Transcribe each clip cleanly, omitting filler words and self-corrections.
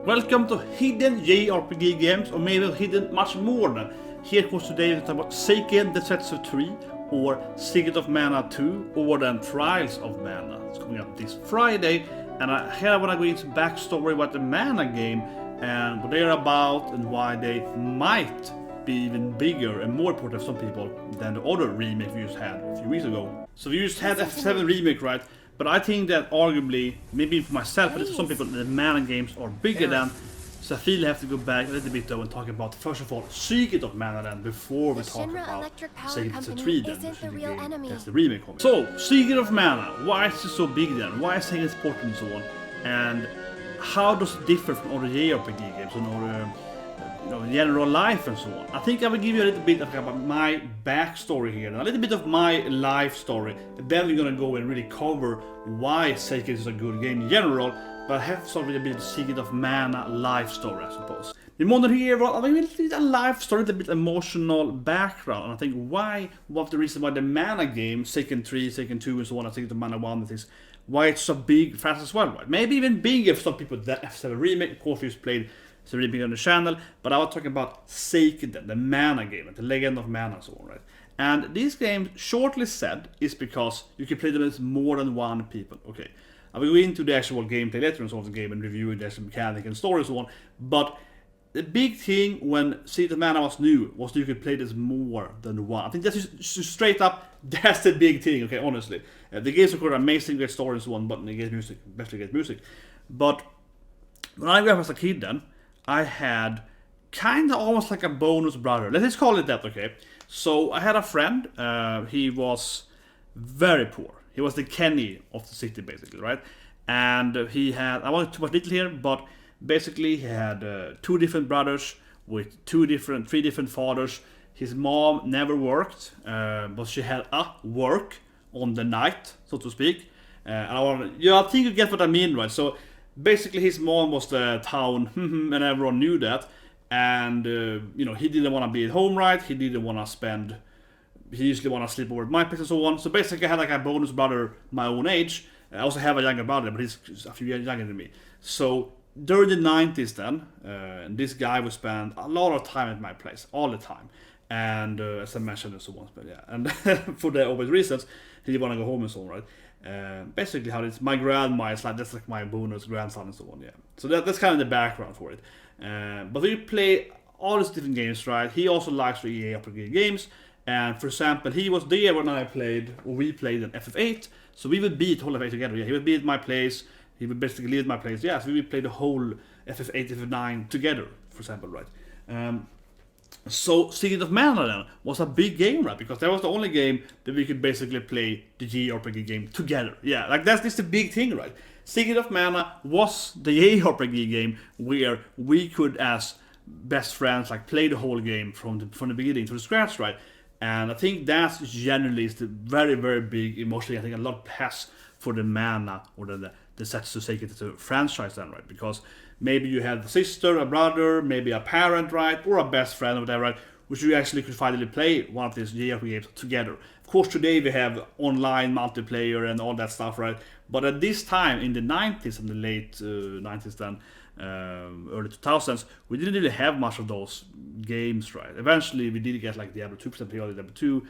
Welcome to Hidden JRPG Gems, or maybe hidden much more than. Here comes today to talk about Seiken Densetsu 3, or Secret of Mana 2, or then Trials of Mana. It's coming up this Friday, and here I want to go into backstory about the Mana game, and what they're about, and why they might be even bigger and more important for some people than the other remake we just had a few weeks ago. So we just had F7 remake, right? But I think that arguably, maybe for myself, but for some people, the Mana games are bigger than. So I feel I have to go back a little bit though and talk about, first of all, Secret of Mana then, before we talk about Seiken Densetsu 3 then, which is the game that's the remake of it. So, Secret of Mana, why is it so big then? Why is Seiken important and so on? And how does it differ from other JRPG games and other general life and so on? I think I will give you a little bit of about my backstory here, and a little bit of my life story, and then we're gonna go and really cover why Seiken is a good game in general, but I have something a bit of Secret of Mana life story, I suppose. The modern here, I mean, a life story, a bit emotional background, and I think one of the reasons why the Mana game, Seiken 3, Seiken 2 and so on, I think the Mana 1, that is why it's so big fast as well, right? Maybe even bigger for some people that F7 remake, of course we've played. It's really big on the channel, but I was talking about Seiken, the Mana game, the Legend of Mana and so on, right? And these games, shortly said, is because you can play them with more than one people. Okay, I will go into the actual gameplay later and so on the game and review the actual mechanic and story and so on, but the big thing when Secret of Mana was new was that you could play this more than one. I think that's just straight up, that's the big thing, okay, honestly. The games of course are amazing, great story and so on, but they get music, especially get music. But when I was a kid then, I had kind of almost like a bonus brother. Let's call it that, okay? So I had a friend, he was very poor. He was the Kenny of the city, basically, right? And he had, I won't too much little here, but basically he had two different brothers with three different fathers. His mom never worked, but she had a work on the night, so to speak. I think you get what I mean, right? So basically, his mom was the town, and everyone knew that. And he didn't want to be at home, right? He didn't want to spend. He usually want to sleep over at my place and so on. So basically, I had like a bonus brother my own age. I also have a younger brother, but he's a few years younger than me. So during the 90s, then, this guy would spend a lot of time at my place all the time. And as I mentioned, and so on, but yeah, and for the obvious reasons, he didn't want to go home and so on, right? Basically how it's my grandma is like, that's like my bonus grandson and so on, yeah. So that's kind of the background for it. But we play all these different games, right? He also likes the JRPG games, and for example, he was there when we played an FF8, so we would beat whole FF8 together, yeah. He would be at my place, he would basically live at my place, yeah, so we would play the whole FF8, FF9 together, for example, right? So Secret of Mana then was a big game, right? Because that was the only game that we could basically play the JRPG game together. Yeah, like that's the big thing, right? Secret of Mana was the JRPG game where we could, as best friends, like play the whole game from the beginning to the scratch, right? And I think that generally is the very, very big emotionally. I think a lot pass for the Mana or the Densetsu Seiken franchise then, right? Because maybe you had a sister, a brother, maybe a parent, right? Or a best friend or whatever, right? Which you actually could finally play one of these JRPG games together. Of course, today we have online multiplayer and all that stuff, right? But at this time, in the 90s and the late 90s then, early 2000s, we didn't really have much of those games, right? Eventually, we did get like Diablo 2, Diablo 2,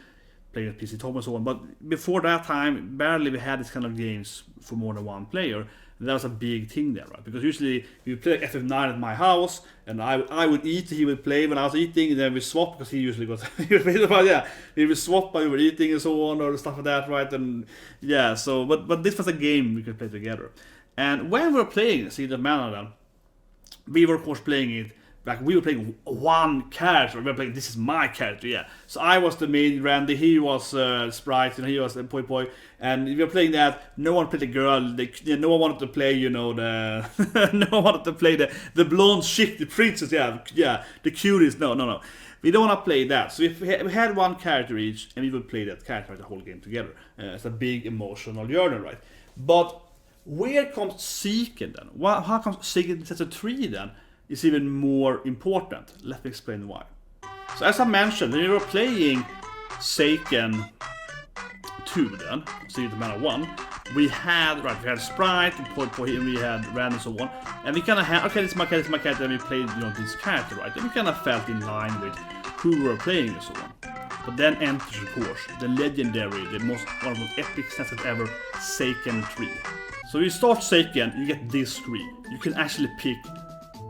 playing at PC Tom and so on. But before that time, barely we had this kind of games for more than one player. And that was a big thing there, right? Because usually we would play FF9 at my house, and I would eat, he would play when I was eating, and then we swap because he usually got. We would swap while we were eating and so on, or stuff like that, right? And yeah, so but this was a game we could play together. And when we were playing Secret of Mana, then we were of course playing it. Like we were playing one character, we were playing, this is my character, yeah. So I was the main Randy, he was Sprite, and he was Poi, and we were playing that. No one played the girl, no one wanted to play, no one wanted to play the blonde chick, the princess, yeah, the cutest, no. We don't want to play that. So we had one character each, and we would play that character the whole game together. It's a big emotional journey, right? But where comes Seiken then? How comes Seiken Densetsu 3 then? Is even more important. Let me explain why. So as I mentioned, when we were playing Seiken 2 then, Secret of Mana 1, we had sprite, we had random and so on, and we kind of had, okay, this is my character, and we played, this character, right? And we kind of felt in line with who we were playing and so on. But then enters, of course, the legendary, one of the most epic stats ever, Seiken 3. So you start Seiken, you get this screen. You can actually pick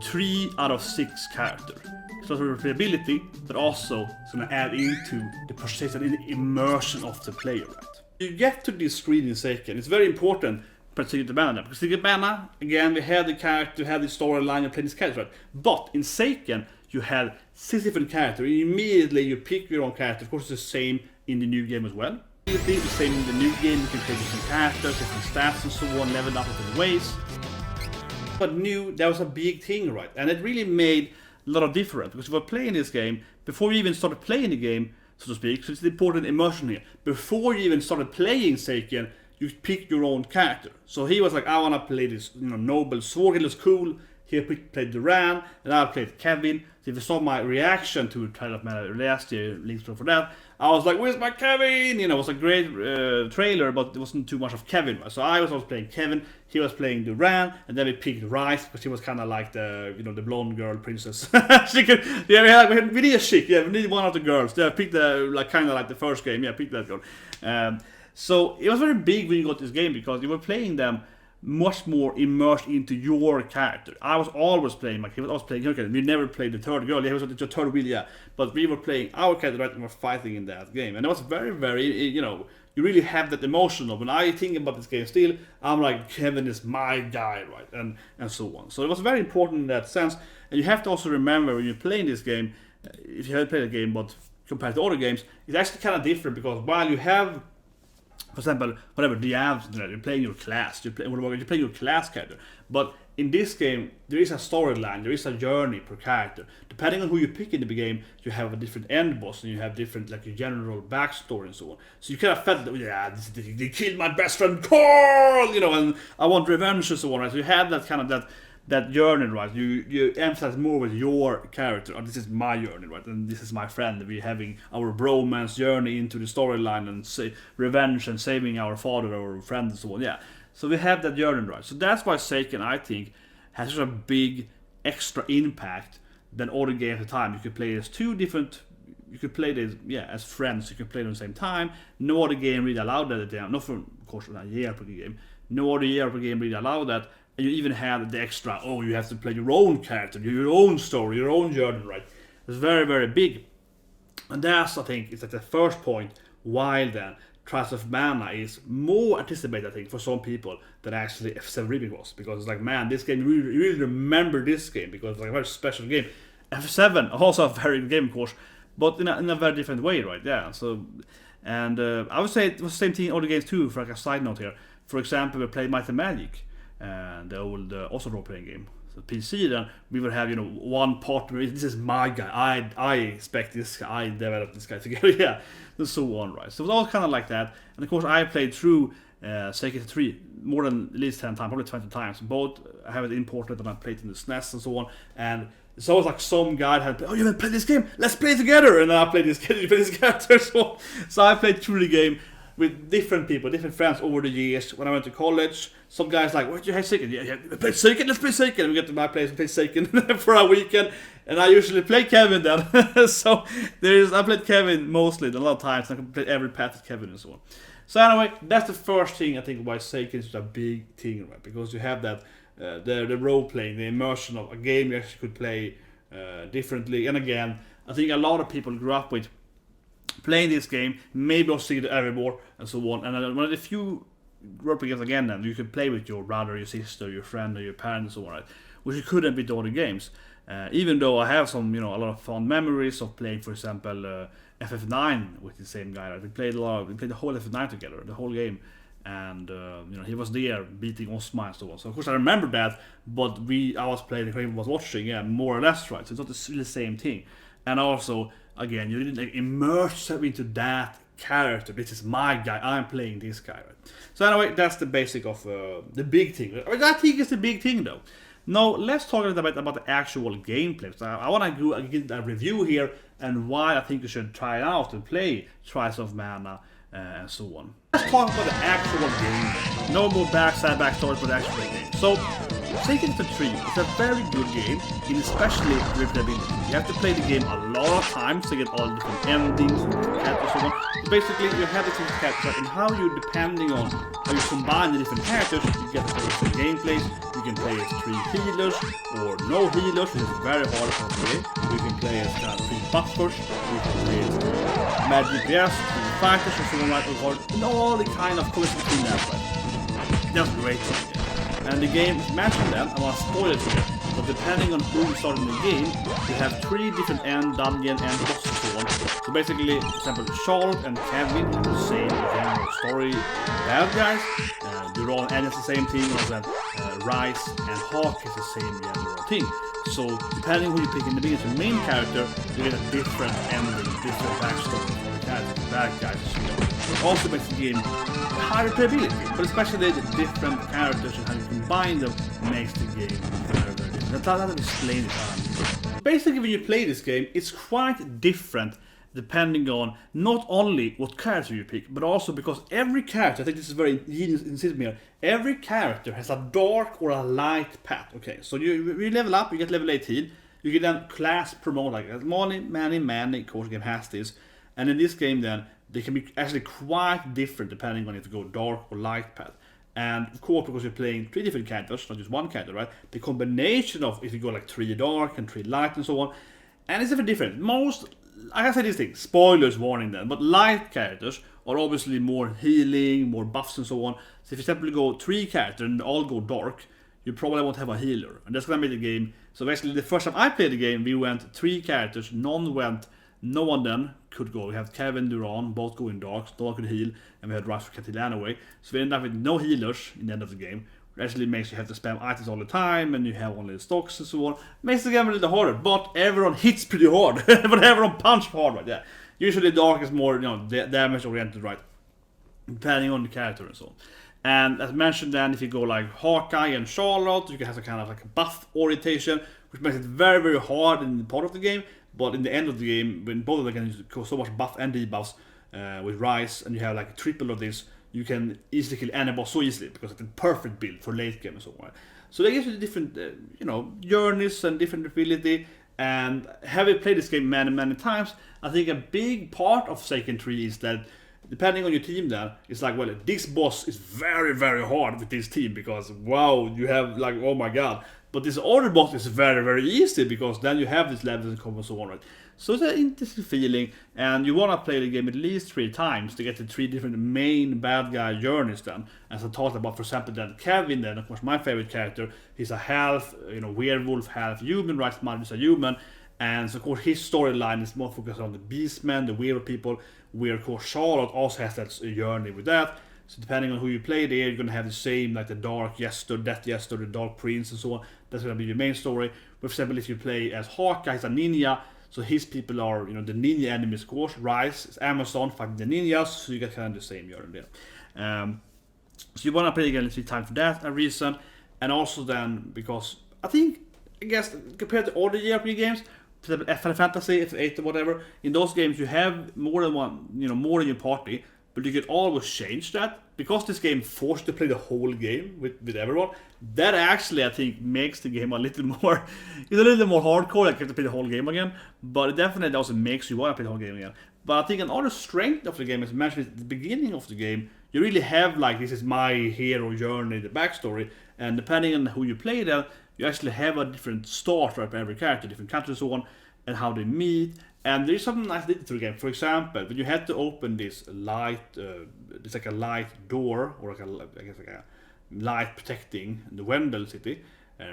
3 out of 6 characters. So for replayability, but also it's gonna add into the perception and the immersion of the player, right? You get to this screen in Seiken, it's very important for Seiken Mana, because Seiken Mana, again, we had the character, we had the storyline, you play this character, right? But in Seiken, you had 6 different characters. Immediately you pick your own character. Of course, it's the same in the new game as well. It's the same in the new game. You can play different characters, different stats, and so on, level up in different ways. But new, that was a big thing, right? And it really made a lot of difference, because we were playing this game before we even started playing the game, so to speak. So it's the important immersion here. Before you even started playing Seiken, you pick your own character. So he was like, I want to play this, noble sword. It looks cool. He played Duran, and I played Kevin. So if you saw my reaction to Trial of Mana last year, links for that, I was like, where's my Kevin? It was a great trailer, but there wasn't too much of Kevin. So I was playing Kevin, he was playing Duran, and then we picked Rice, because she was kind of like the, the blonde girl princess. She could, we need a chick, we need one of the girls. I picked kind of like the first game, picked that girl. So it was very big when you got this game, because you were playing them much more immersed into your character. I was always playing my character. I was playing her character. We never played the third girl. It was the third wheel, but we were playing our character, right, and we were fighting in that game. And it was very, very, you really have that emotion of, when I think about this game still, I'm like, Kevin is my guy, right, and so on. So it was very important in that sense. And you have to also remember, when you're playing this game, if you haven't played the game, but compared to other games, it's actually kind of different, because while you have, for example, whatever, you're playing your class, you're playing your class character. But in this game, there is a storyline, there is a journey per character. Depending on who you pick in the game, you have a different end boss, and you have different, your general backstory and so on. So you kind of felt that, they killed my best friend Carl, and I want revenge and so on, right? So you have that kind of that journey, right? You emphasize more with your character. Oh, this is my journey, right? And this is my friend. We're having our bromance journey into the storyline, and revenge and saving our father, our friend, and so on. Yeah. So we have that journey, right? So that's why Seiken, I think, has such a big extra impact than other games at the time. You could play as two different. You could play this, as friends. You can play them at the same time. No other game really allowed that at the time. Not for, of course, a JRPG game. No other JRPG game really allowed that. And you even have the extra, you have to play your own character, your own story, your own journey, right? It's very, very big. And that's, I think, is the first point, while then Trials of Mana is more anticipated, I think, for some people than actually F7 Remake was. Because it's like, man, this game, you really remember this game, because it's like a very special game. F7, also a very good game, of course, but in a very different way, right? Yeah, so, and I would say it was the same thing in other games too, for like a side note here. For example, we played Might and Magic, and the old also role-playing game. So PC, then we would have one partner. This is my guy. I expect this guy. I developed this guy together. And so on, right? So it was all kind of like that. And of course, I played through Seiken 3 more than at least 10 times, probably 20 times. Both I have it imported, and I played in the SNES and so on. And it's always like some guy had, you haven't played this game? Let's play together. And then I played this character. So I played through the game with different people, different friends over the years. When I went to college, some guys like, "What, you have Seiken? Yeah, play Seiken. Let's play Seiken." And we get to my place and play Seiken for a weekend. And I usually play Kevin then. So I played Kevin mostly, a lot of times. And I played every path of Kevin and so on. So anyway, that's the first thing I think why Seiken is a big thing, right? Because you have that the role playing, the immersion of a game you actually could play differently. And again, I think a lot of people grew up with playing this game, maybe also see it evermore and so on. And one of the few role-play games again, then you can play with your brother, your sister, your friend, or your parents, and so on, right? Which you couldn't with the other games. Even though I have some, a lot of fond memories of playing, for example, FF9 with the same guy. Right? We played the whole FF9 together, the whole game, and he was there beating Osma and so on. So of course I remember that, but I was playing, he was watching, more or less, right? So it's not the same thing. And also, again, you didn't immerse yourself into that character. This is my guy. I'm playing this guy. Right? So anyway, that's the basic of the big thing. I think it's the big thing though. Now let's talk a little bit about the actual gameplay. So I want to give a review here and why I think you should try it out and play Trials of Mana and so on. Let's talk about the actual game. No more backstory for the actual game. So, Seiken Densetsu 3 is a very good game, in especially replayability. You have to play the game a lot of times to get all the different endings and different characters and so on. So basically, you have the different characters, and how you, depending on how you combine the different characters, you get to play different gameplays. You can play as 3 healers or no healers, which is very hard to play. You can play as 3 buffers. You can play as magic DPS, 3 fighters, and so on, and all the kind of colors between that. That's great. And the game is mentioned then, I want to spoil it here, but depending on who you start in the game, you have 3 different end dungeon and bosses and so on. So basically, for example, Charlotte and Kevin have the same general story bad guys, Duran and it's the same thing, and then Rice and Hawk is the same general thing. So depending on who you pick in the beginning as your main character, you get a different ending, different backstory for the characters, bad guys and so on. It also makes the game higher playability, but especially the different characters and how you combine them makes the game very, very different. That's how I explain it. Basically, when you play this game, it's quite different depending on not only what character you pick, but also because every character, I think this is very genius in system here, every character has a dark or a light path. Okay, so you level up, you get level 18, you can then class promote like that. Many, of course, the game has this. And in this game then, they can be actually quite different depending on if you go dark or light path. And of course, because you're playing 3 different characters, not just one character, right? The combination of if you go like 3 dark and 3 light and so on, and it's very different. I can say this thing, spoilers warning then, but light characters are obviously more healing, more buffs and so on. So if you simply go 3 characters and all go dark, you probably won't have a healer. And that's gonna make the game. So basically the first time I played the game, we went 3 characters, no one then could go. We have Kevin, Duran, both going dark, no one could heal, and we had Rice for Katil anyway. So we ended up with no healers in the end of the game. It actually makes you have to spam items all the time, and you have only the stocks and so on. Makes the game a little harder, but everyone hits pretty hard. But everyone punches hard, right? Yeah. Usually dark is more, damage oriented, right? Depending on the character and so on. And as mentioned then, if you go like Hawkeye and Charlotte, you can have a kind of like a buff orientation, which makes it very, very hard in the part of the game. But in the end of the game, when both of them can go so much buff and debuffs with Rice, and you have like a triple of this, you can easily kill any boss so easily because it's a perfect build for late game and so on. So they give you different, journeys and different ability. And having played this game many, many times, I think a big part of Seiken 3 is that depending on your team then, it's like, well, this boss is very, very hard with this team because, wow, you have like, oh my god. But this other boss is very, very easy because then you have this levels and combo and so on, right? So it's an interesting feeling, and you want to play the game at least 3 times to get the 3 different main bad guy journeys then. As I talked about, for example, then Kevin then, of course, my favorite character, he's a half, werewolf, half human, right? Smart is a human. And so, of course, his storyline is more focused on the beastmen, the werewolf people, where, of course, Charlotte also has that journey with that. So depending on who you play there, you're going to have the same, like the Dark Jester, Death Jester, the Dark Prince, and so on. That's going to be your main story. For example, if you play as Hawkeye, he's a ninja, so his people are, the ninja enemies, of course. Rice is Amazon fighting the ninjas, so you get kind of the same journey there. So you want to play again 3 times for that reason. And also then, because I guess, compared to all the JRPG games, for example, Final Fantasy, F8 or whatever, in those games you have more than one, more than your party. But you can always change that, because this game forced to play the whole game with everyone. That actually, I think, makes the game a little more, it's a little more hardcore, like you have to play the whole game again. But it definitely also makes you want to play the whole game again. But I think another strength of the game, as mentioned at the beginning of the game, you really have like, this is my hero journey, the backstory. And depending on who you play then, you actually have a different start right, for every character, different countries and so on, and how they meet. And there's something nice to the game. For example, when you had to open this light, it's like a light door, or like a light protecting the Wendell city,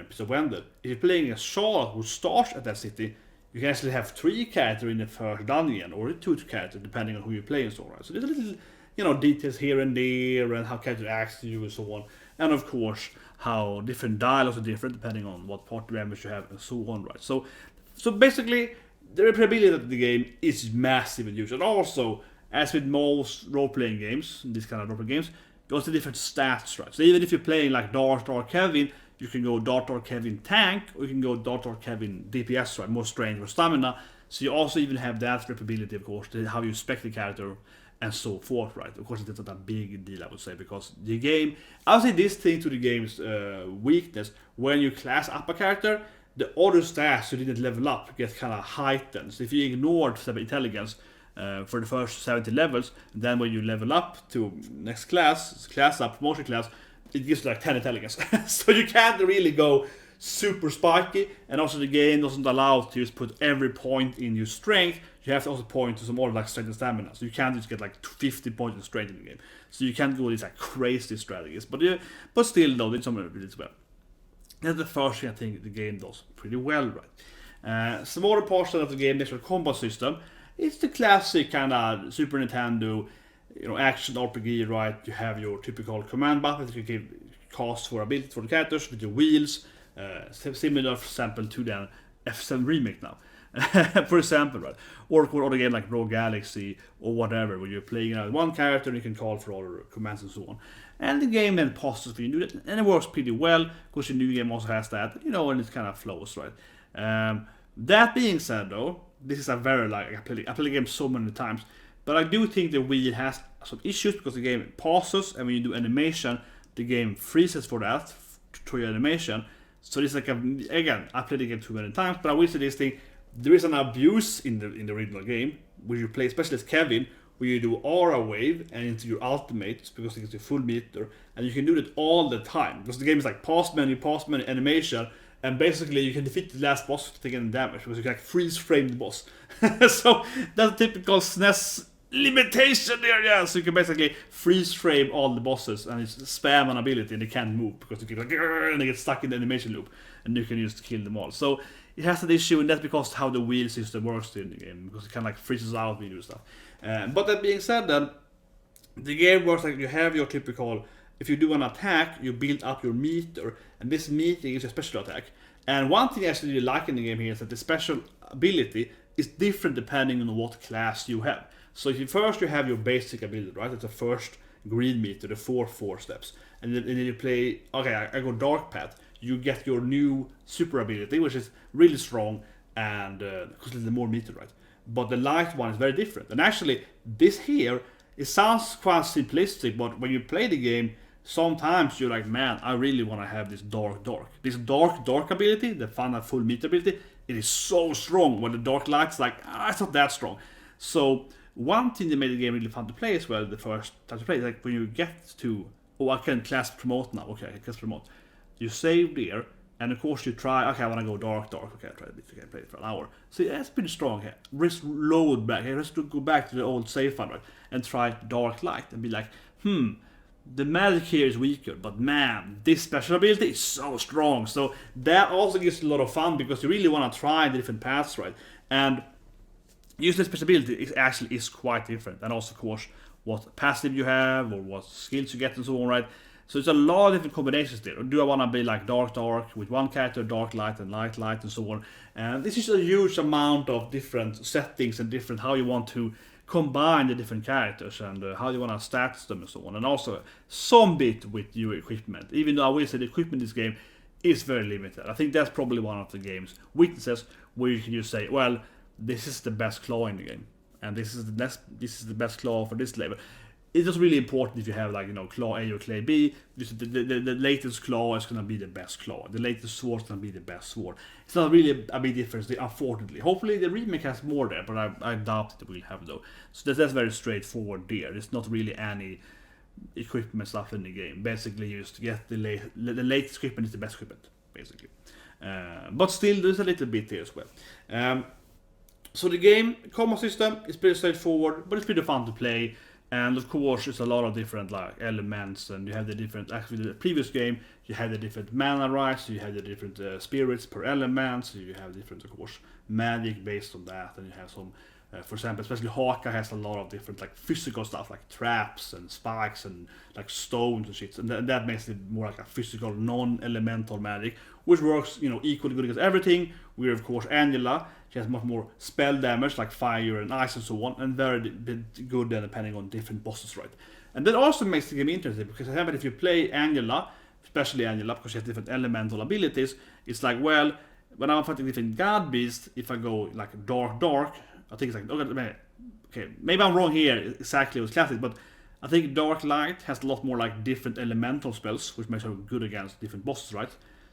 piece of Wendell. If you're playing a Charlotte who starts at that city, you can actually have 3 characters in the first dungeon, or 2 characters depending on who you play and so on. So there's a little, details here and there, and how character acts to you and so on. And of course, how different dialogues are different depending on what party members you have and so on, right? So basically, the replayability of the game is massive and huge. And also, as with most role-playing games, these kind of role-playing games, you also different stats, right? So even if you're playing like Dark Kevin, you can go Dark Kevin tank, or you can go Dark Kevin DPS, right? More strength or stamina. So you also even have that replayability, of course, how you spec the character and so forth, right? Of course, it's not a big deal, I would say, because the game, I would say this thing to the game's weakness, when you class up a character, the other stats you didn't level up get kind of heightened. So if you ignored intelligence for the first 70 levels, then when you level up to next class up, promotion class, it gives you like 10 intelligence. So you can't really go super spiky, and also the game doesn't allow to just put every point in your strength. You have to also point to some more like strength and stamina, so you can't just get like 50 points in strength in the game. So you can't go these like crazy strategies, but still though, there's some abilities as well. That's the first thing I think the game does pretty well, right? Some other parts of the game, the actual combat system, it's the classic kind of Super Nintendo, action RPG, right? You have your typical command buttons you can cast for abilities for the characters with your wheels, similar, for example, to the F7 Remake now, for example, right? Or other game like Rogue Galaxy or whatever, where you're playing one character and you can call for other commands and so on. And the game then pauses for you to do that, and it works pretty well, because the new game also has that, and it kind of flows, right? That being said, though, this is a very I play the game so many times, but I do think the wheel has some issues because the game pauses, and when you do animation, the game freezes for that through your animation. So this is like again, I played the game too many times, but I will say this thing: there is an abuse in the original game where you play, especially as Kevin, where you do aura wave and into your ultimate because it gets your full meter, and you can do that all the time because the game is like pause menu, animation. And basically, you can defeat the last boss without taking any damage because you can like freeze frame the boss. So that's a typical SNES limitation there, yeah. So you can basically freeze frame all the bosses and just spam an ability and they can't move because they keep like and they get stuck in the animation loop, and you can just kill them all. So it has an issue, and that's because how the wheel system works in the game, because it kind of like freezes out when you do stuff. But that being said, then the game works like you have your typical. If you do an attack, you build up your meter, and this meter is a special attack. And one thing I actually really like in the game here is that the special ability is different depending on what class you have. So if you have your basic ability, right? It's the first green meter, the four steps. And then you play, okay, I go Dark Path. You get your new super ability, which is really strong, and because it's more meter, right? But the light one is very different. And actually, this here, it sounds quite simplistic, but when you play the game, sometimes you're like, man, I really want to have this dark. This dark ability, the final full meter ability, it is so strong. When the dark light's like, it's not that strong. So one thing that made the game really fun to play as well, the first time to play, is like when you get to, I can class promote now. Okay, I can class promote. You save there, and of course you try, okay, I want to go dark. Okay, I try this, okay, play it for an hour. So yeah, it's pretty strong here. Just load back, just go back to the old save file, right? And try dark light and be like, the magic here is weaker, but man, this special ability is so strong. So that also gives a lot of fun because you really want to try the different paths, right? And usually special ability is quite different, and also of course what passive you have or what skills you get and so on, right? So it's a lot of different combinations there. Or do I want to be like dark with one character, dark light and light and so on? And this is a huge amount of different settings and different how you want to combine the different characters and how you want to stats them and so on. And also some bit with your equipment. Even though I will say the equipment in this game is very limited. I think that's probably one of the game's weaknesses, where you can just say, well, this is the best claw in the game, and this is the best claw for this level. It's just really important if you have like claw A or claw B. The latest claw is gonna be the best claw. The latest sword is gonna be the best sword. It's not really a big difference, unfortunately. Hopefully the remake has more there, but I doubt it will have though. So that's very straightforward there. There's not really any equipment stuff in the game. Basically, you just get the latest equipment is the best equipment, basically. But still, there's a little bit here as well. So the game combat system is pretty straightforward, but it's pretty fun to play. And of course, there's a lot of different elements, and you have the different. Actually, the previous game, you had the different mana rights, you have the different spirits per element, so you have different, of course, magic based on that, and you have some. For example, especially Hawkeye has a lot of different physical stuff like traps and spikes and stones and shit, and that makes it more like a physical, non-elemental magic, which works equally good against everything. Where of course Angela, she has much more spell damage like fire and ice and so on, and very good then depending on different bosses, right? And that also makes the game interesting because if you play Angela, especially Angela, because she has different elemental abilities, it's like, well, when I'm fighting different god beasts, if I go like dark, I think it's like, okay, maybe I'm wrong here exactly with classic, but I think Dark Light has a lot more like different elemental spells, which makes her good against different bosses, right?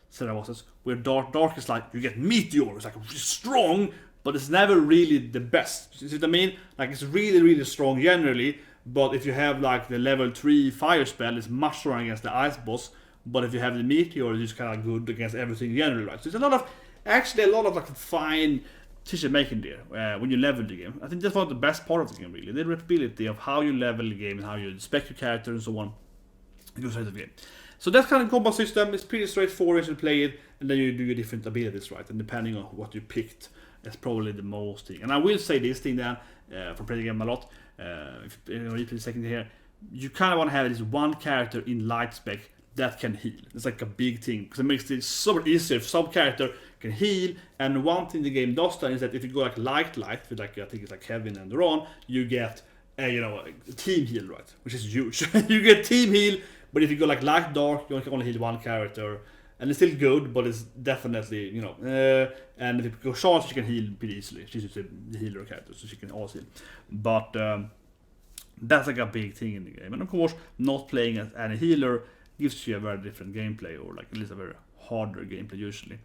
Set of bosses. Where Dark is like, you get Meteor, it's like strong, but it's never really the best. You see what I mean? Like, it's really strong generally, but if you have like the level 3 fire spell, it's much stronger against the ice boss. But if you have the Meteor, it's kind of good against everything generally, right? So it's a lot of like fine decision making there when you level the game. I think that's one of the best part of the game, really. The replayability of how you level the game and how you spec your character and so on. It goes right of the game. So that kind of combat system is pretty straightforward to play it, and then you do your different abilities, right? And depending on what you picked, that's probably the most thing. And I will say this thing then, for playing the game a lot, if you replay the second here, you kind of want to have this one character in light spec that can heal. It's like a big thing, because it makes it so much easier if some character can heal. And one thing the game does then is that if you go like light with like, I think it's like Kevin and Ron, you get a team heal, right? Which is huge. You get team heal, but if you go like light dark, you can only heal one character, and it's still good, but it's definitely and if you go charge, you can heal pretty easily. She's just the healer character, so she can also heal. But that's like a big thing in the game, and of course, not playing as any healer gives you a very different gameplay, or like at least a very harder gameplay usually.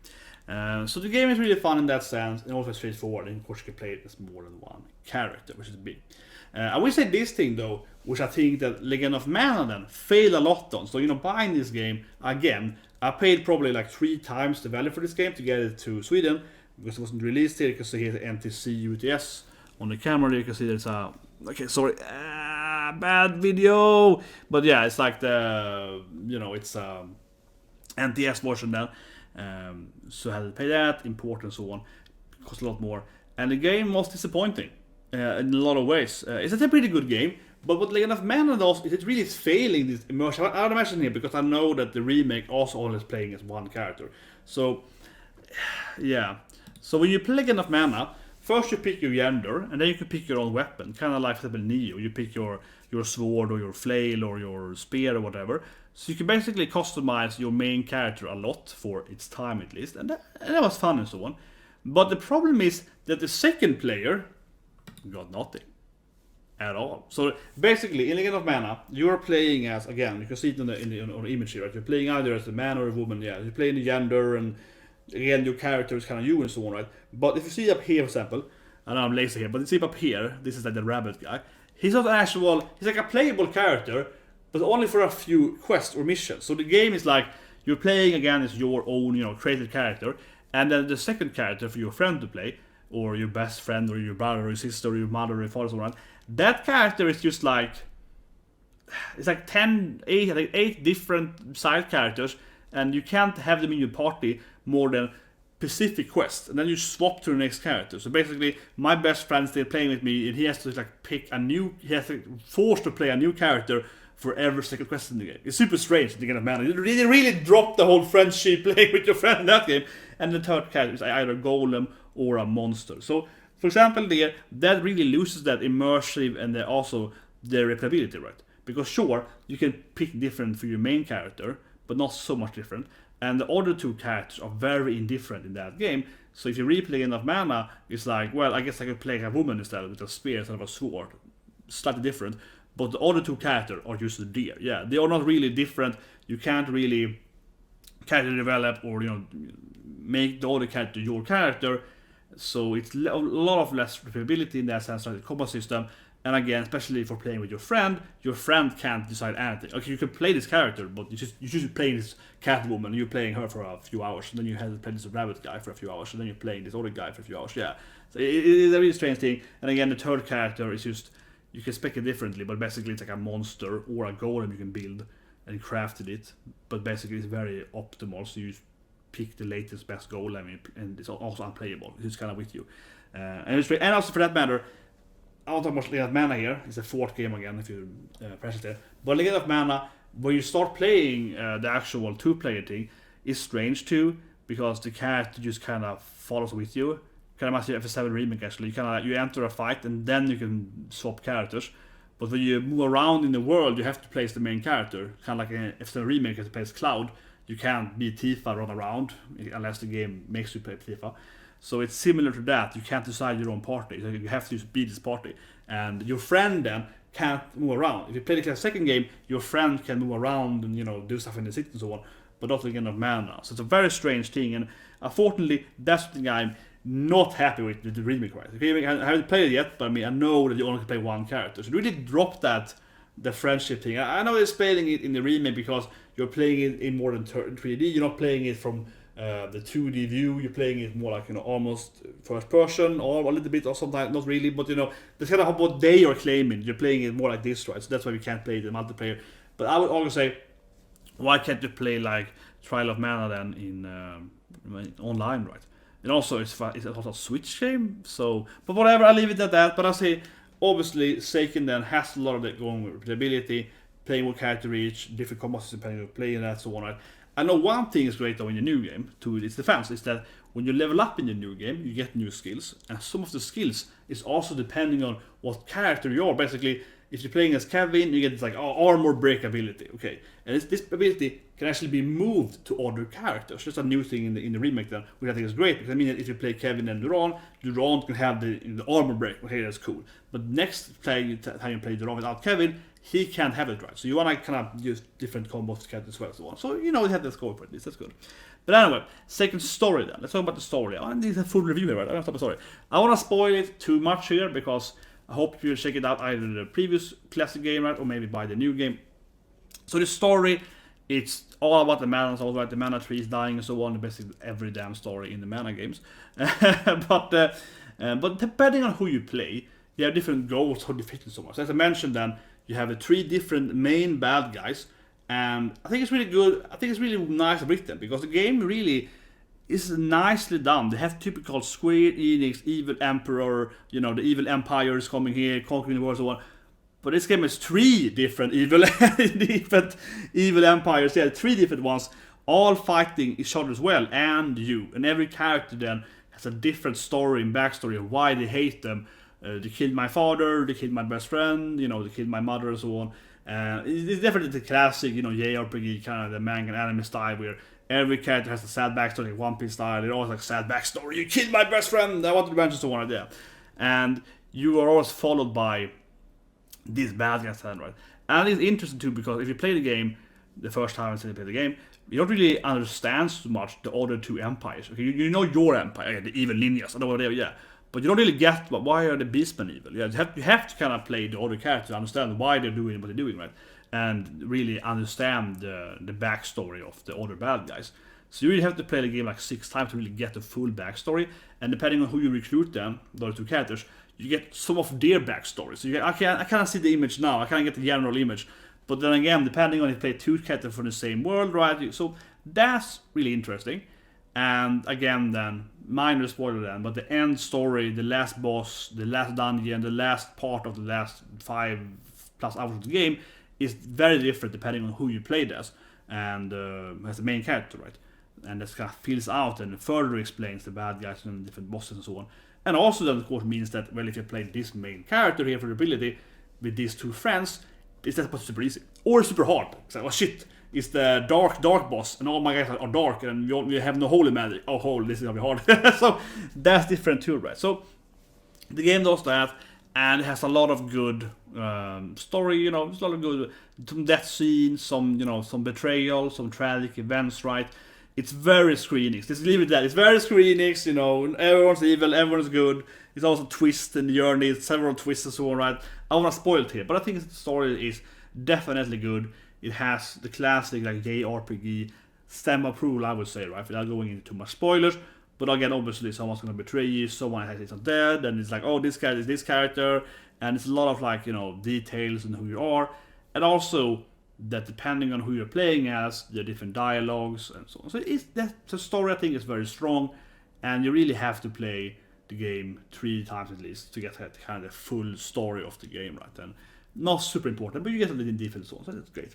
So the game is really fun in that sense, and also straightforward, and of course you can play it as more than one character, which is big. I will say this thing though, which I think that Legend of Mana then failed a lot on. So buying this game, again, I paid probably like 3 times the value for this game to get it to Sweden, because it wasn't released here. You can see here the NTC UTS on the camera there. You can see there's a, bad video, but yeah, it's like the it's NTS version then, so I had to pay that, import and so on. It cost a lot more, and the game was disappointing in a lot of ways. It's a pretty good game, but what Legend of Mana does is it really is failing this immersion. I would imagine here, because I know that the remake also only is playing as one character. So yeah, so when you play Legend of Mana, first you pick your gender, and then you can pick your own weapon, kind of like for example Neo. You pick your sword or your flail or your spear or whatever. So you can basically customize your main character a lot for its time at least, and that was fun and so on. But the problem is that the second player got nothing at all. So basically in Legend of Mana, you're playing as, again, you can see it on the image here, right? You're playing either as a man or a woman, yeah. You're playing the gender, and again your character is kind of you and so on, right? But if you see up here, for example, I know I'm lazy here, but you see up here, this is like the rabbit guy. He's not actual, he's like a playable character, but only for a few quests or missions. So the game is like, you're playing again as your own, created character, and then the second character for your friend to play, or your best friend, or your brother, or your sister, or your mother, or your father, so on. That character is just like, it's like 8 different side characters, and you can't have them in your party more than specific quest, and then you swap to the next character. So basically, my best friend's still playing with me, and he has to like pick a new, he has to force to play a new character for every second quest in the game. It's super strange to get a man. You really drop the whole friendship playing with your friend in that game. And the third character is either golem or a monster. So, for example, there that really loses that immersive and also the replayability, right? Because sure, you can pick different for your main character, but not so much different. And the other 2 characters are very indifferent in that game. So if you replay Legend of Mana, it's like, well, I guess I could play a woman instead with a spear instead of a sword. Slightly different. But the other 2 characters are just there. Yeah, they are not really different. You can't really character develop or make the other character your character. So it's a lot of less replayability in that sense, like the combat system. And again, especially for playing with your friend can't decide anything. Okay, you can play this character, but you just play this Catwoman, you're playing her for a few hours, and then you have to play this rabbit guy for a few hours, and then you're playing this other guy for a few hours. Yeah, so it's a really strange thing. And again, the third character is just, you can spec it differently, but basically it's like a monster or a golem you can build, and you crafted it. But basically it's very optimal, so you pick the latest best golem, and it's also unplayable. It's kind of with you, and also for that matter, I don't talk about Legend of Mana here. It's a 4th game again if you press it there. But Legend of Mana, when you start playing the actual 2-player thing, is strange too, because the character just kind of follows with you. Kind of like FF7 Remake actually. You enter a fight and then you can swap characters. But when you move around in the world, you have to place the main character. Kind of like in FF7 Remake, as it plays Cloud. you can't be Tifa run around unless the game makes you play Tifa. So it's similar to that. You can't decide your own party. So you have to be this party, and your friend then can't move around. If you play the second game, your friend can move around and do stuff in the city and so on, but not again of mana. So it's a very strange thing, and unfortunately, that's something I'm not happy with the remake. Right? Okay, I haven't played it yet, but I mean I know that you only can play one character. So really drop the friendship thing. I know it's playing it in the remake because you're playing it in more than 3D. You're not playing it from the 2D view. You're playing it more like almost first person, or a little bit, or sometimes not really. But that's kind of what they are claiming. You're playing it more like this, right? So that's why we can't play the multiplayer. But I would also say, why can't you play like Trial of Mana then in online, right? And also it's also a Switch game. So, but whatever, I leave it at that. But I say, obviously, Seiken then has a lot of that going with replayability, playing with character each, different combos depending on playing that, so on, right? I know one thing is great though in the new game, to its defense, is that when you level up in the new game, you get new skills, and some of the skills is also depending on what character you are. Basically, if you're playing as Kevin, you get this like armor break ability, okay? And this ability can actually be moved to other characters. Just a new thing in the remake then, which I think is great, because I mean that if you play Kevin and Duran can have the armor break. Okay, that's cool. But next time you play Duran without Kevin, he can't have it, right? So you want to kind of use different combos to characters as well, so on. So you have the score for this. That's good. But anyway, second story then. Let's talk about the story. I need a full review here, right? I don't stop the story. I want to spoil it too much here because I hope you check it out either the previous classic game, right, or maybe buy the new game. So the story, it's all about the mana, it's all about the mana trees dying and so on. Basically every damn story in the mana games. but depending on who you play, you have different goals how they fit in so much. As I mentioned, then you have the 3 different main bad guys, and I think it's really good. I think it's really nice written because the game really is nicely done. They have typical Squareenix evil emperor, the evil empire is coming here, conquering the world, so on. But this game has 3 different evil empires. Yeah, 3 different ones, all fighting each other as well, and you. And every character then has a different story and backstory of why they hate them. They killed my father, they killed my best friend, they killed my mother and so on. It's definitely the classic, JRPG kind of the manga and anime style where every character has a sad backstory, One Piece style. They're always like sad backstory. You killed my best friend. I wanted to mention so on, yeah. And you are always followed by these bad guys, right? And it's interesting too because if you play the game the first time you play the game, you don't really understand so much the other 2 empires. Okay, you know your empire, the evil ninjas, I know what they are, yeah. But you don't really get why are the beastmen evil. Yeah, you have to kind of play the other characters to understand why they're doing what they're doing, right? And really understand the backstory of the other bad guys. So you really have to play the game like 6 times to really get the full backstory. And depending on who you recruit them, those 2 characters, you get some of their backstory. So I can't see the image now. I can't get the general image. But then again, depending on if you play 2 characters from the same world, right? So that's really interesting. And again, then minor spoiler then, but the end story, the last boss, the last dungeon, the last part of the last 5+ hours of the game is very different depending on who you played as and as the main character, right? And this kind of fills out and further explains the bad guys and different bosses and so on. And also that of course means that, well, if you play this main character here for the ability with these 2 friends, it's not supposed to be super easy or super hard. It's like, oh shit, it's the dark boss and all my guys are dark and you have no holy magic. Oh, holy, this is gonna be hard. So that's different too, right? So the game does that, and it has a lot of good story. There's a lot of good some death scenes, some betrayal, some tragic events, right? It's very Squareenix. Just leave it that. It's very Squareenix. Everyone's evil, everyone's good. It's also twist in the journey, several twists and so on, right? I want to spoil it here, but I think the story is definitely good. It has the classic like JRPG stamp approval, I would say, right? Without going into too much spoilers. But again, obviously, someone's gonna betray you. Someone is not dead, and it's like, oh, this guy is this character, and it's a lot of like details and who you are, and also that depending on who you're playing as, there are different dialogues and so on. So the story I think is very strong, and you really have to play the game 3 times at least to get kind of the full story of the game, right? And not super important, but you get a little different so on. So that's great.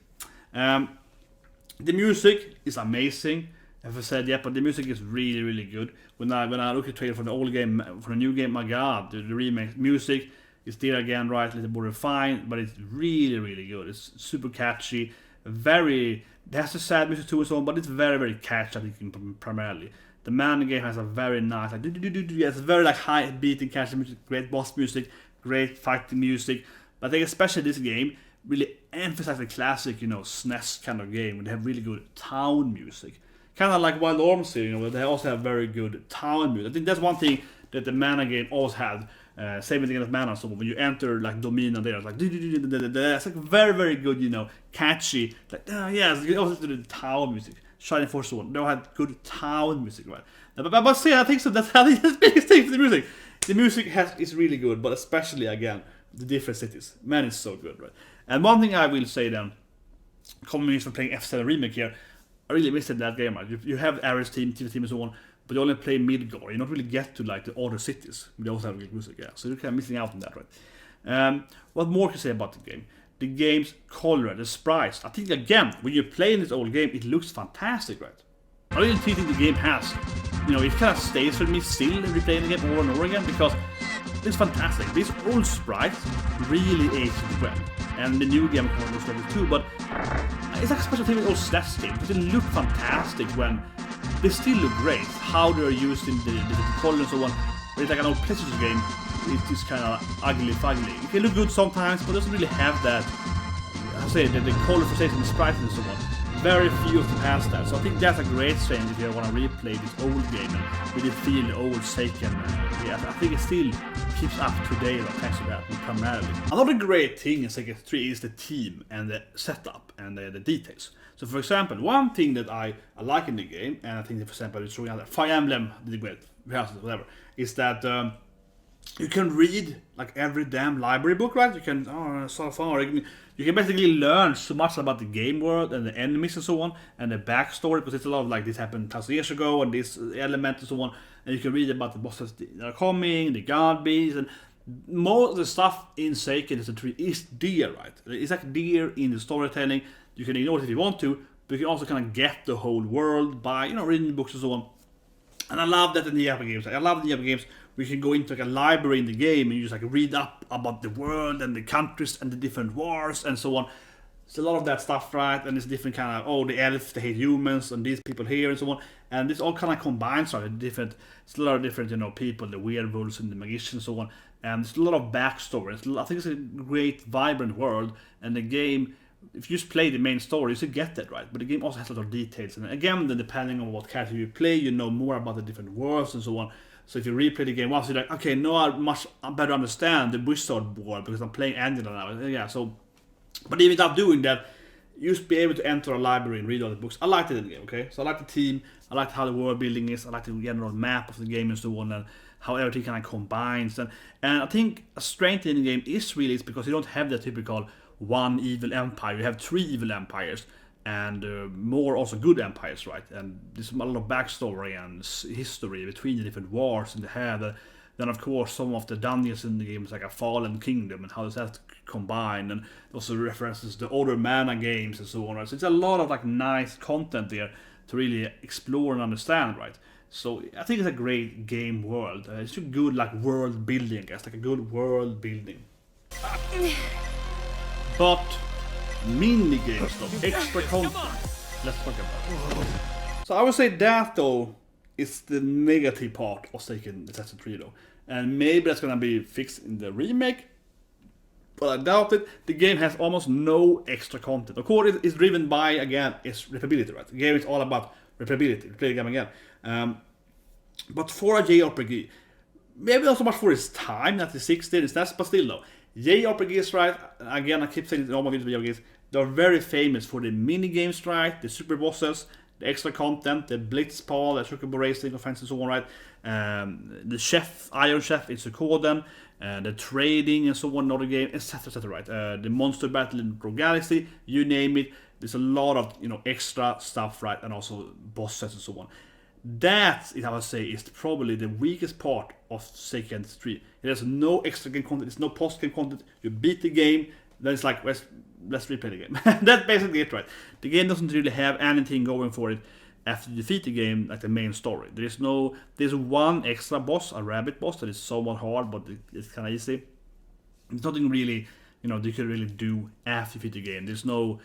The music is amazing. As I said, yeah, but the music is really, really good. When I look at the trailer for the old game, for the new game, my god, the remake music is there again, right? A little more refined, but it's really, really good. It's super catchy. has a sad music too and so on, but it's very, very catchy, I think, primarily. The Mana game has a very nice, like, it's very like high beating catchy music, great boss music, great fighting music. But I think especially this game really emphasizes the classic, SNES kind of game, where they have really good town music. Kind of like Wild Arms here, where they also have very good town music. I think that's one thing that the Mana game always had. Same thing as Mana, so when you enter like Domina there, it's like it's like very, very good, catchy, like it's also the town music. Shining Force 1, they all had good town music, right? But see, I think so. That's the biggest thing for the music. The music is really good, but especially again the different cities. Man, it's so good, right? And one thing I will say then, coming from playing F7 Remake here, I really missed that game, right? You have Ares team, TV team, and so on, but you only play Midgard. You don't really get to like the other cities. They also have good music, so you're kind of missing out on that, right? What more can I say about the game? The game's color, the sprites. I think again, when you're playing this old game, it looks fantastic, right? I really think the game has, it kind of stays with me still replaying the game over and over again because it's fantastic. These old sprites really aged well, and the new game looks like it too. But it's like a special thing with old SNES games because they look fantastic when they still look great. How they're used in the different colors and so on. But it's like an old PlayStation game. It's just kind of ugly. It can look good sometimes, but it doesn't really have that. I say the colorful the sprites and so on. Very few of them has that, so I think that's a great thing if you want to replay this old game and really feel the old Seiken. I think it still keeps up to date thanks to that primarily. Another great thing in Seiken 3 is the team and the setup and the details. So for example, one thing that I like in the game, and I think that for example it's showing out Fire Emblem did great, whatever, is that you can read like every damn library book, right? You can so far you can basically learn so much about the game world and the enemies and so on, and the backstory, because it's a lot of like this happened 1,000 years ago and this element and so on, and you can read about the bosses that are coming, the god beasts, and most of the stuff in Seiken Densetsu 3 is there, right? It's like there in the storytelling. You can ignore it if you want to, but you can also kind of get the whole world by reading the books and so on. And I love that in the JRPG games. I love the JRPG games. We can go into like a library in the game and you just like read up about the world and the countries and the different wars and so on. It's a lot of that stuff, right? And it's different kind of the elves they hate humans and these people here and so on. And this all kind of combines, right? It's a lot of different people, the werewolves and the magicians and so on. And there's a lot of backstory. I think it's a great, vibrant world. And the game, if you just play the main story, you should get that, right? But the game also has a lot of details. And again, then depending on what character you play, you know more about the different worlds and so on. So if you replay the game once, you're like, okay, now I better understand the wizard world because I'm playing Angela now. Yeah, so, but even without doing that, you just be able to enter a library and read all the books. I liked it in the game, okay? So I like the team, I like how the world building is, I like the general map of the game and so on, and how everything kind of combines. And I think a strength in the game is because you don't have the typical one evil empire. You have 3 evil empires. And more also good empires, right? And there's a lot of backstory and history between the different wars and they have. Then of course some of the dungeons in the game is like a fallen kingdom and how does that combine, and also references the older Mana games and so on. Right? So it's a lot of like nice content there to really explore and understand, right? So I think it's a great game world. It's a good like world building, I guess, like a good world building. But mini games though, extra content. Let's talk about it. So I would say that though is the negative part of Seiken Densetsu 3 though. And maybe that's gonna be fixed in the remake, but I doubt it. The game has almost no extra content. Of course it's driven by, again, its replayability, right? The game is all about replayability, play the game again. But for a JRPG, maybe not so much for its time, that the 60s, but still though. JRPGs, right? Again, I keep saying it in all my videos with JRPGs. They're very famous for the mini games, right? The super bosses, the extra content, the Blitzball, the Chocobo Racing, offense, and so on, right? The chef, Iron Chef in Suikoden, the trading and so on in other game, etc., right? The monster battle in Rogue Galaxy, you name it. There's a lot of extra stuff, right? And also bosses and so on. That, I would say, is probably the weakest part of Seiken 3. There's no extra game content, there's no post-game content. You beat the game, then it's like, let's replay the game. That's basically it, right? The game doesn't really have anything going for it after you defeat the game, like the main story. There's one extra boss, a rabbit boss, that is somewhat hard, but it's kind of easy. There's nothing really you know, you can really do after you beat the game. There's no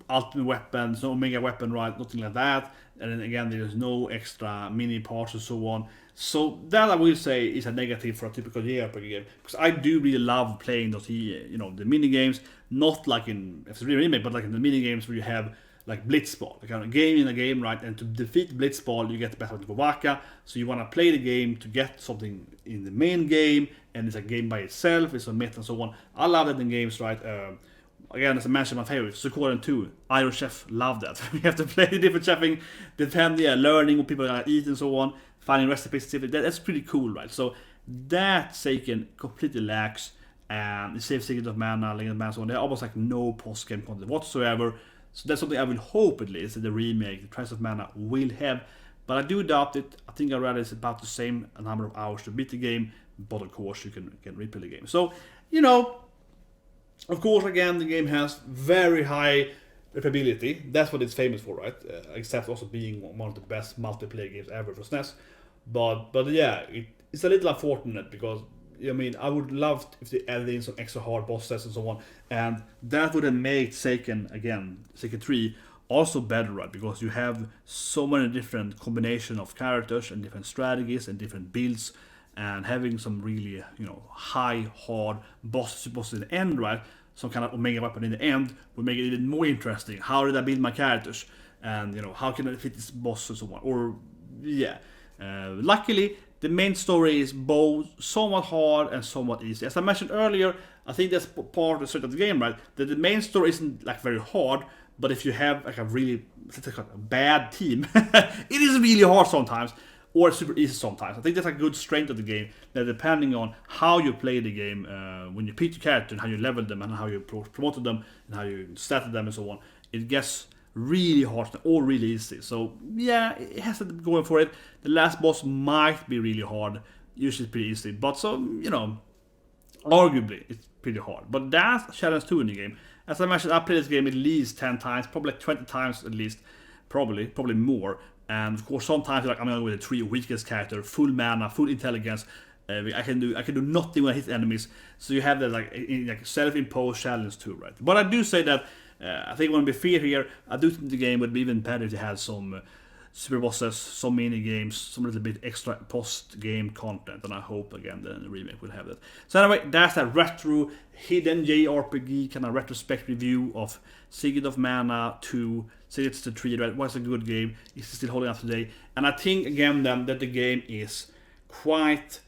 ultimate weapons, no mega weapon, right? Nothing like that. And then again, there's no extra mini parts and so on. So that I will say is a negative for a typical JRPG game, because I do really love playing those, you know, the mini games. Not like in FC Remake, but like in the mini games where you have like Blitzball, like kind of game in a game, right? And to defeat Blitzball, you get the best of the Waka. So you want to play the game to get something in the main game, and it's a game by itself, it's a myth and so on. I love that in games, right? Again, as I mentioned, my favorite, Squareenix 2, Iron Chef, love that. We have to play different chefing, learning what people are gonna eat and so on, finding recipes, that's pretty cool, right? So that Seiken completely lacks, and the save Secret of Mana, Legend of Mana, so on. There are almost like no post-game content whatsoever. So that's something I will hope at least that the remake, the Trials of Mana, will have. But I do doubt it. I think I read it's about the same number of hours to beat the game, but of course you can replay the game. So, you know, of course, again, the game has very high replayability. That's what it's famous for, right? Except also being one of the best multiplayer games ever for SNES. But yeah, it's a little unfortunate because, I mean, I would love if they added in some extra hard bosses and so on, and that would have made Seiken 3 also better, right? Because you have so many different combination of characters and different strategies and different builds, and having some really, you know, high, hard bosses in the end, right? Some kind of omega weapon in the end would make it even more interesting. How did I build my characters? And, you know, how can I defeat this boss and so on? Or, yeah. Luckily, the main story is both somewhat hard and somewhat easy. As I mentioned earlier, I think that's part of the strength of the game, right? That the main story isn't like very hard, but if you have like a really bad team, it is really hard sometimes, or super easy sometimes. I think that's a good strength of the game, that depending on how you play the game, when you pick your character and how you level them and how you promoted them and how you statted them and so on, it gets really hard or really easy. So yeah, it has to be going for it. The last boss might be really hard, usually pretty easy, but so, you know, arguably it's pretty hard. But that's a challenge too in the game. As I mentioned, I played this game at least 10 times, probably like 20 times at least, probably more. And of course, sometimes like I'm going with a 3 weakest character, full mana, full intelligence. I can do nothing when I hit enemies. So you have that like self-imposed challenge too, right? But I do say that I think I want to be fair here. I do think the game would be even better if it had some super bosses, some mini games, some little bit extra post-game content, and I hope again the remake will have that. So anyway, that's a retro hidden JRPG kind of retrospect review of Secret of Mana 2. It's the 3, right? Was a good game. It's still holding up today, and I think again then that the game is quite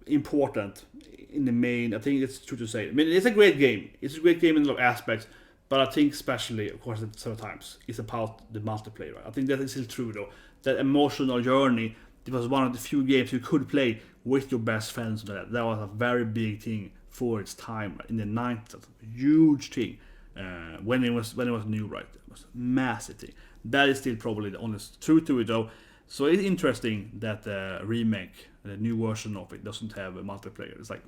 important in the main. I think it's true to say. I mean, it's a great game. It's a great game in a lot of aspects. But I think especially, of course, several times, it's about the multiplayer. Right? I think that is still true, though. That emotional journey, it was one of the few games you could play with your best friends. That was a very big thing for its time, right? In the 90s. A huge thing. When it was new, right? It was a massive thing. That is still probably the honest truth to it, though. So it's interesting that the remake, the new version of it, doesn't have a multiplayer. It's like,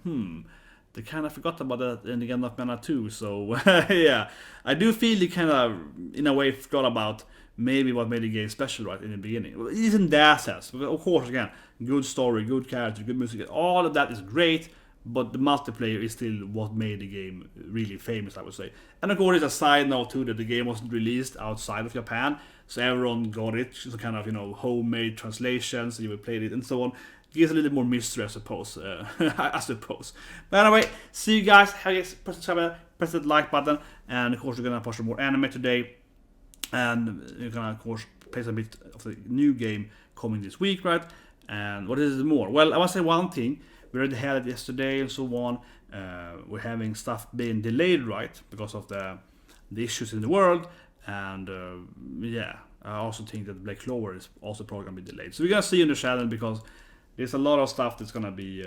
they kind of forgot about that in the Legend of Mana 2, so yeah. I do feel they kind of, in a way, forgot about maybe what made the game special right in the beginning. Well, it isn't that sense. Of course, again, good story, good character, good music, all of that is great, but the multiplayer is still what made the game really famous, I would say. And of course, it's a side note too that the game wasn't released outside of Japan, so everyone got it, so kind of, you know, homemade translations, you would play it and so on. Gives a little more mystery, I suppose. But anyway, see you guys. Press the like button, and of course we're gonna post more anime today, and you're gonna of course play some bit of the new game coming this week, right? And what is it more? Well, I want to say one thing. We already had it yesterday and so on. We're having stuff being delayed, right, because of the issues in the world, and yeah, I also think that Black Clover is also probably gonna be delayed. So we're gonna see in the channel because there's a lot of stuff that's gonna be,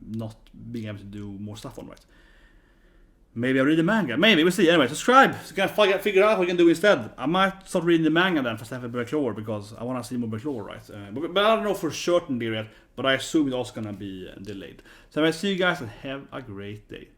not being able to do more stuff on, right? Maybe I read the manga. Maybe, we'll see. Anyway, subscribe. So you can figure out what you can do instead. I might start reading the manga then for Stefan Black Clover because I want to see more Black Clover, right? But I don't know for certain yet, but I assume it's also gonna be delayed. So I will see you guys and have a great day.